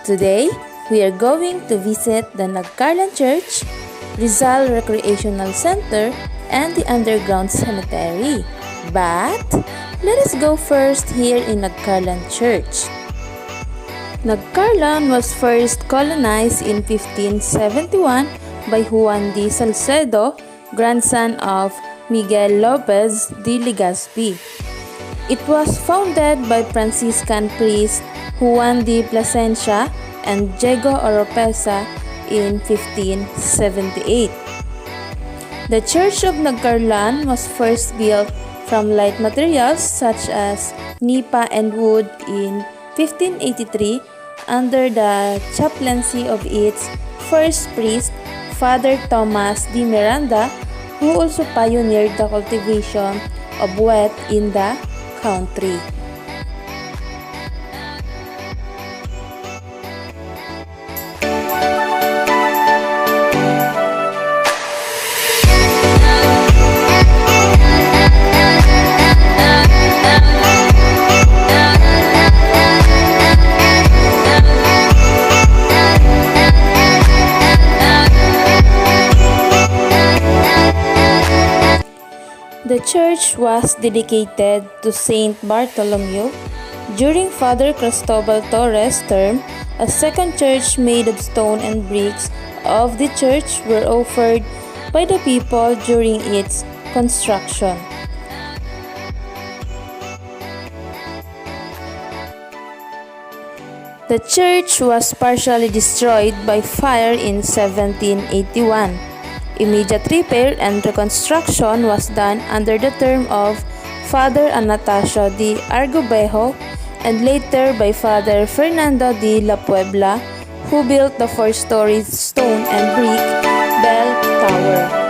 Today, we are going to visit the Nagcarlan Church, Rizal Recreational Center, and the underground cemetery. But, let us go first here in Nagcarlan Church. Nagcarlan was first colonized in 1571 by Juan de Salcedo, grandson of Miguel Lopez de Legazpi. It was founded by Franciscan priest Juan de Plasencia and Diego Oropesa in 1578. The Church of Nagcarlan was first built from light materials such as nipa and wood in 1583 under the chaplaincy of its first priest, Father Thomas de Miranda, who also pioneered the cultivation of wheat in the country. The church was dedicated to Saint Bartholomew. During Father Cristobal Torres' term, a second church made of stone and bricks of the church were offered by the people during its construction. The church was partially destroyed by fire in 1781. Immediate repair and reconstruction was done under the term of Father Anastasio de Argobejo and later by Father Fernando de la Puebla, who built the 4-story stone and brick bell tower.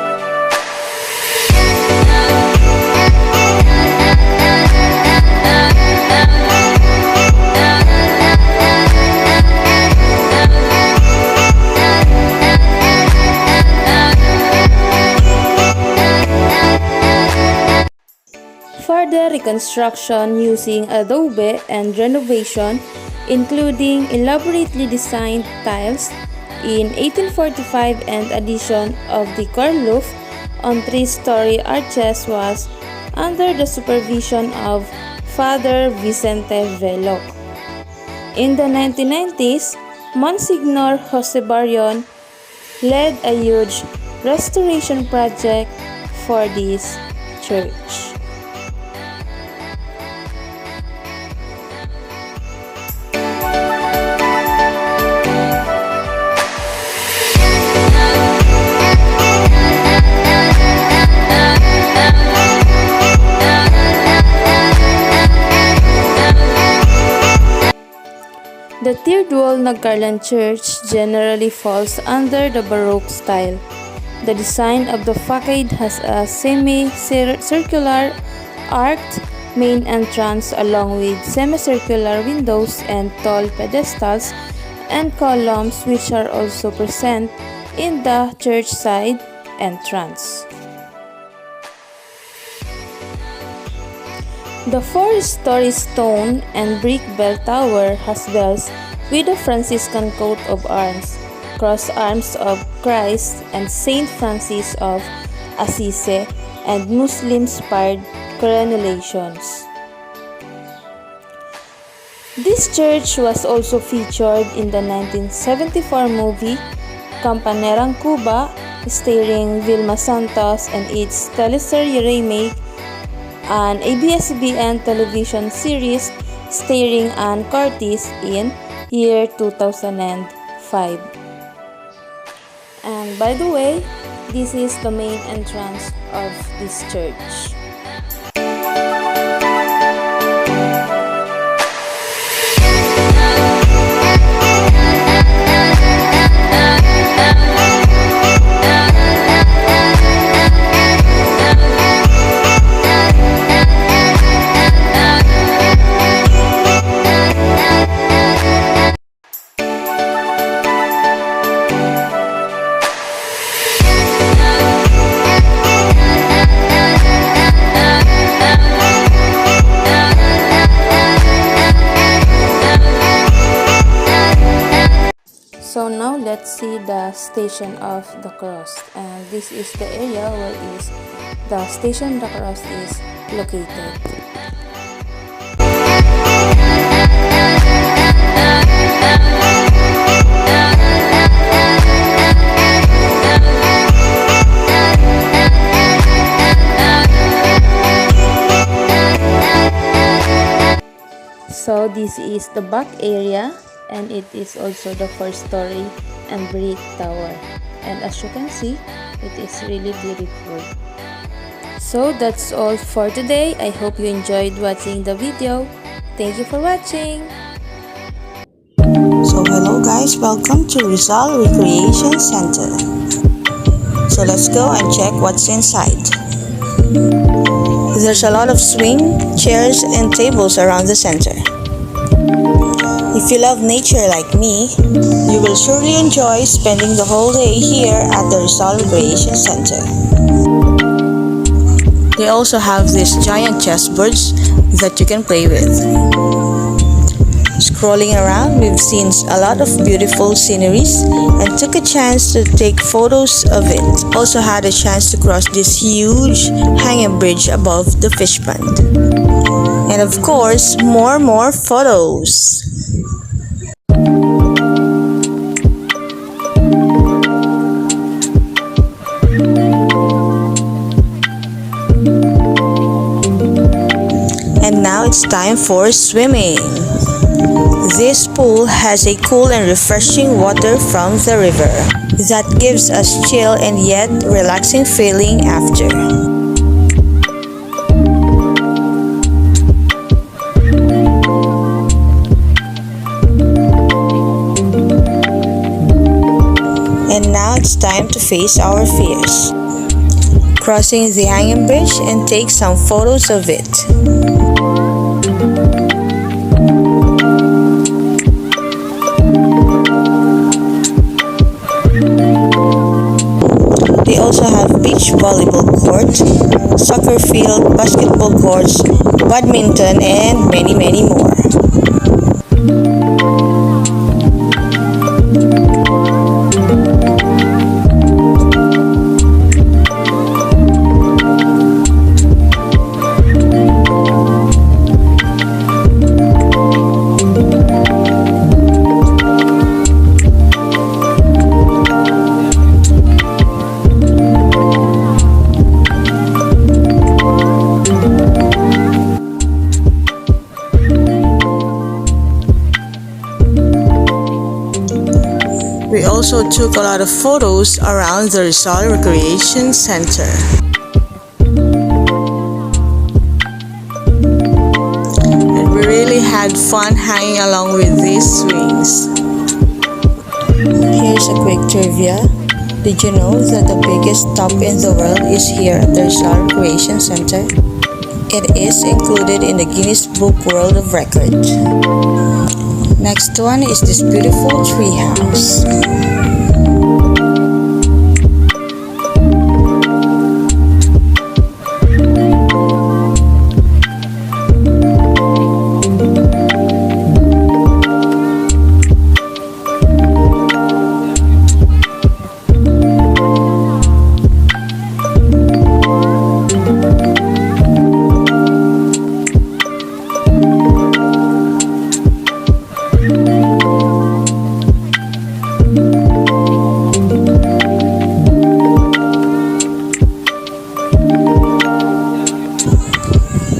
Further reconstruction using adobe and renovation, including elaborately designed tiles in 1845 and addition of the core roof on 3-story arches was under the supervision of Father Vicente Veloc. In the 1990s, Monsignor Jose Barrion led a huge restoration project for this church. The tiered wall Nagcarlan Church generally falls under the Baroque style. The design of the facade has a semi-circular arched main entrance along with semicircular windows and tall pedestals and columns which are also present in the church side entrance. The 4-story stone and brick bell tower has bells with a Franciscan coat of arms, cross arms of Christ and Saint Francis of Assisi, and Muslim-inspired crenellations. This church was also featured in the 1974 movie Campanerang Cuba, starring Vilma Santos, and its teleserie remake, an ABS-CBN television series starring Ann Curtis in year 2005. And by the way, this is the main entrance of this church. see the Station of the Cross, and this is the area where is the Station of the Cross is located. So this is the back area, and it is also the first story and brick tower, and as you can see, it is really beautiful. So that's all for today. I hope you enjoyed watching the video. Thank you for watching. So hello guys, welcome to Rizal Recreation Center. So let's go and check what's inside. There's a lot of swing, chairs, and tables around the center. If you love nature like me, you will surely enjoy spending the whole day here at the Rizal Recreation Center. They also have these giant chessboards that you can play with. Scrolling around, we've seen a lot of beautiful sceneries and took a chance to take photos of it. Also had a chance to cross this huge hanging bridge above the fish pond. And of course, more photos. And now it's time for swimming. This pool has a cool and refreshing water from the river that gives us chill and yet relaxing feeling after. And now it's time to face our fears. Crossing the hanging bridge and take some photos of it. They also have beach volleyball court, soccer field, basketball courts, badminton, and many more. We also took a lot of photos around the Rizal Recreation Center. And we really had fun hanging along with these swings. Here's a quick trivia. Did you know that the biggest tub in the world is here at the Rizal Recreation Center? It is included in the Guinness Book World of Records. Next one is this beautiful tree house.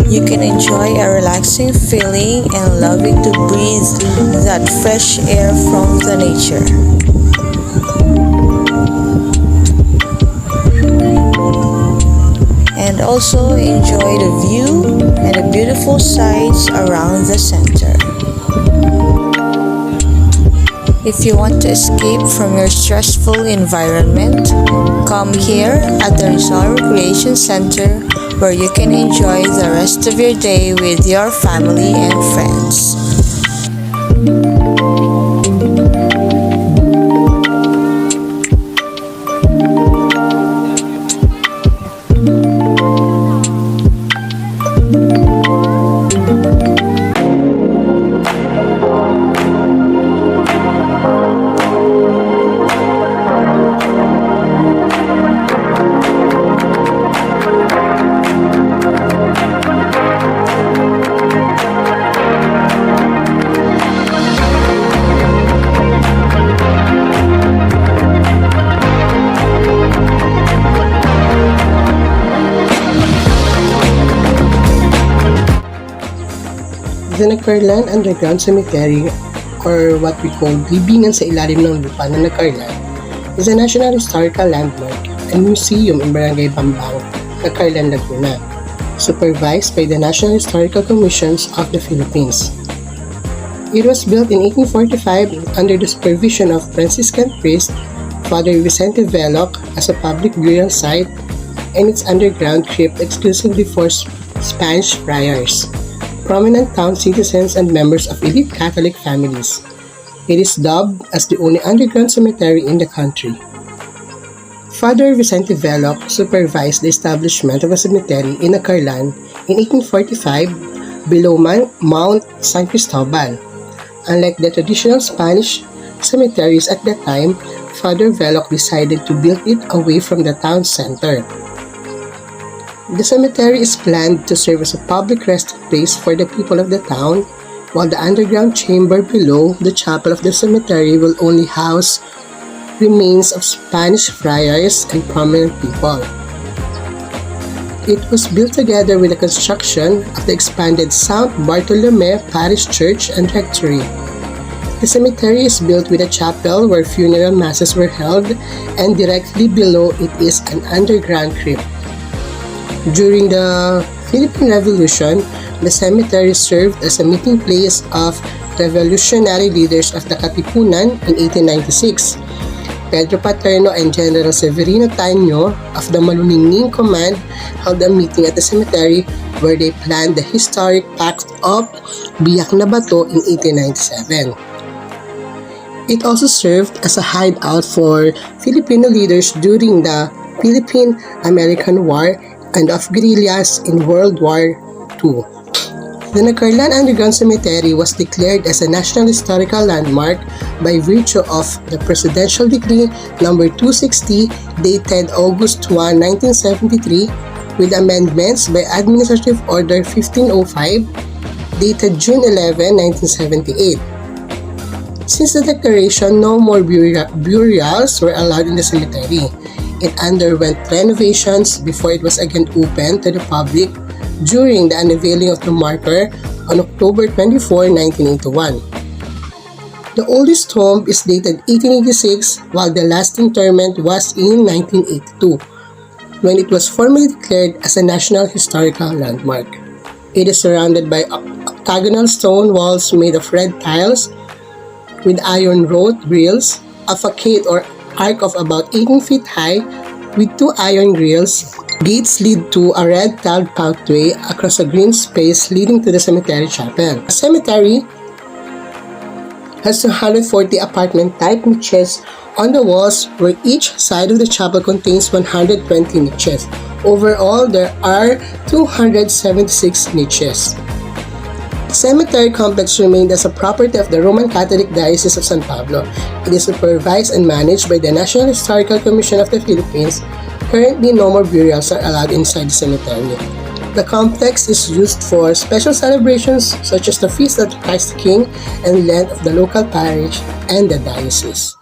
You can enjoy a relaxing feeling and loving to breathe that fresh air from the nature. And also enjoy the view and the beautiful sights around the center. If you want to escape from your stressful environment, come here at the Rizal Recreation Center, where you can enjoy the rest of your day with your family and friends. The Nagcarlan Underground Cemetery, or what we call Libingan sa ilalim ng lupa ng Nagcarlan, is a National Historical Landmark and museum in Barangay Bambang, Nagcarlan, Laguna, supervised by the National Historical Commissions of the Philippines. It was built in 1845 under the supervision of Franciscan priest Father Vicente Veloc as a public burial site, and its underground crypt exclusively for Spanish friars, prominent town citizens, and members of elite Catholic families. It is dubbed as the only underground cemetery in the country. Father Vicente Veloc supervised the establishment of a cemetery in Nagcarlan in 1845 below Mount San Cristobal. Unlike the traditional Spanish cemeteries at that time, Father Veloc decided to build it away from the town center. The cemetery is planned to serve as a public resting place for the people of the town, while the underground chamber below the chapel of the cemetery will only house remains of Spanish friars and prominent people. It was built together with the construction of the expanded St. Bartolome Parish Church and Rectory. The cemetery is built with a chapel where funeral masses were held, and directly below it is an underground crypt. During the Philippine Revolution, the cemetery served as a meeting place of revolutionary leaders of the Katipunan in 1896. Pedro Paterno and General Severino Taño of the Maluningning Command held a meeting at the cemetery where they planned the historic Pact of Biak na Bato in 1897. It also served as a hideout for Filipino leaders during the Philippine-American War and of guerrillas in World War II. The Nagcarlan Underground Cemetery was declared as a National Historical Landmark by virtue of the Presidential Decree No. 260 dated August 1, 1973 with amendments by Administrative Order 1505 dated June 11, 1978. Since the declaration, no more burials were allowed in the cemetery. It underwent renovations before it was again opened to the public during the unveiling of the marker on October 24, 1981. The oldest tomb is dated 1886, while the last interment was in 1982, when it was formally declared as a National Historical Landmark. It is surrounded by octagonal stone walls made of red tiles with iron wrought grills, a facade or arc of about 18 feet high with two iron grills. Gates lead to a red tiled pathway across a green space leading to the cemetery chapel. The cemetery has 240 apartment-type niches on the walls, where each side of the chapel contains 120 niches. Overall, there are 276 niches. The cemetery complex remained as a property of the Roman Catholic Diocese of San Pablo. It is supervised and managed by the National Historical Commission of the Philippines. Currently, no more burials are allowed inside the cemetery. The complex is used for special celebrations such as the Feast of Christ the King and Lent of the local parish and the diocese.